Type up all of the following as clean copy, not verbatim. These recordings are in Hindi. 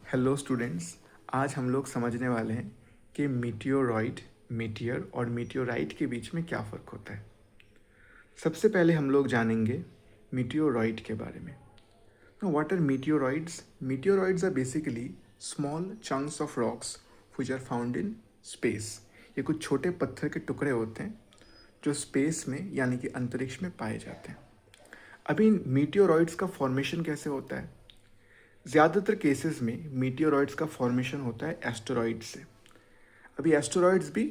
Hello students. आज हम लोग समझने वाले हैं कि मीटियोरॉइड, मीटियर और मीटियोराइट के बीच में क्या फ़र्क होता है। सबसे पहले हम लोग जानेंगे मीटियोरॉइड के बारे में। Now, what are meteoroids? Meteoroids are basically small chunks of rocks which are found in space. ये कुछ छोटे पत्थर के टुकड़े होते हैं जो स्पेस में यानी कि अंतरिक्ष में पाए जाते हैं। अभी मीटियोरॉइड्स का फॉर्मेशन कैसे होता है? ज़्यादातर केसेस में मीटियोरॉइड्स का फॉर्मेशन होता है एस्टेरॉइड से। अभी एस्टेरॉइड्स भी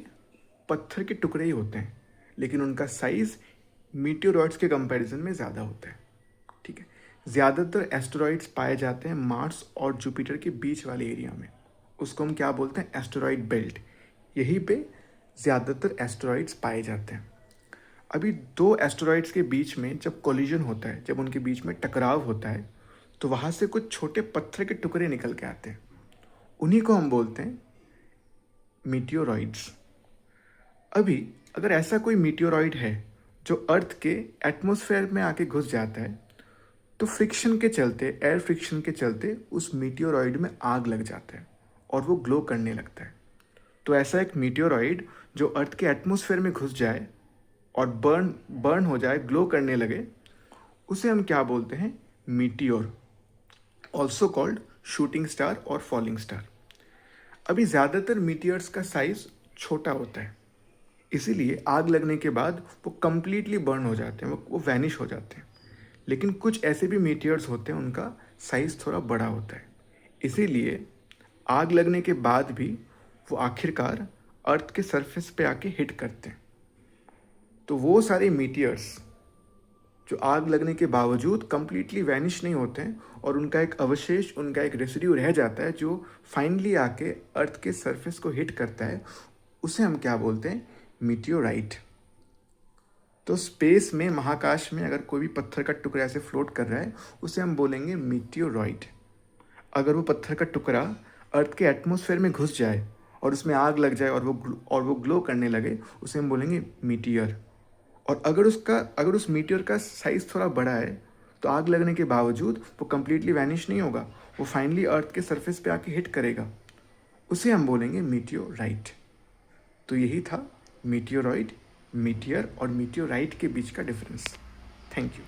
पत्थर के टुकड़े ही होते हैं, लेकिन उनका साइज़ मीटियोरॉइड्स के कंपैरिजन में ज़्यादा होता है। ठीक है, ज़्यादातर एस्टेरॉइड्स पाए जाते हैं मार्स और जुपिटर के बीच वाले एरिया में। उसको हम क्या बोलते हैं? Asteroid belt. यहीं पे ज़्यादातर एस्टेरॉइड्स पाए जाते हैं। अभी दो एस्टेरॉइड्स के बीच में जब कोलिजन होता है, जब उनके बीच में टकराव होता है, तो वहाँ से कुछ छोटे पत्थर के टुकड़े निकल के आते हैं। उन्हीं को हम बोलते हैं मीटियोरॉइड्स। अभी अगर ऐसा कोई मीटियोरॉइड है जो अर्थ के एटमॉस्फेयर में आके घुस जाता है, तो फ्रिक्शन के चलते, एयर फ्रिक्शन के चलते उस मीटियोरॉइड में आग लग जाता है और वो ग्लो करने लगता है। तो ऐसा एक मीटियोरॉइड जो अर्थ के एटमॉस्फेयर में घुस जाए और बर्न हो जाए, ग्लो करने लगे, उसे हम क्या बोलते हैं? Meteor, also called shooting star और फॉलिंग स्टार। अभी ज़्यादातर मीटियर्स का साइज छोटा होता है, इसीलिए आग लगने के बाद वो कंप्लीटली बर्न हो जाते हैं, वो वैनिश हो जाते हैं। लेकिन कुछ ऐसे भी मीटियर्स होते हैं उनका साइज थोड़ा बड़ा होता है, इसीलिए आग लगने के बाद भी वो आखिरकार अर्थ के सरफेस पे आके हिट करते हैं। तो वो सारे मीटियर्स जो आग लगने के बावजूद कंप्लीटली वैनिश नहीं होते हैं और उनका एक अवशेष, उनका एक रेसिड्यू रह जाता है जो फाइनली आके अर्थ के सरफेस को हिट करता है, उसे हम क्या बोलते हैं? मीटियोराइट। तो स्पेस में, महाकाश में अगर कोई भी पत्थर का टुकड़ा ऐसे फ्लोट कर रहा है, उसे हम बोलेंगे मीटियोरॉइड। अगर वो पत्थर का टुकड़ा अर्थ के एटमॉस्फेयर में घुस जाए और उसमें आग लग जाए और वो ग्लो करने लगे, उसे हम बोलेंगे मीटियर। और अगर उस मीटियोर का साइज थोड़ा बड़ा है, तो आग लगने के बावजूद वो कंप्लीटली वैनिश नहीं होगा, वो फाइनली अर्थ के सरफेस पे आके हिट करेगा, उसे हम बोलेंगे मीटियोराइट। तो यही था मीटियोरॉइड, मीटियर और मीटियोराइट के बीच का डिफरेंस। Thank you.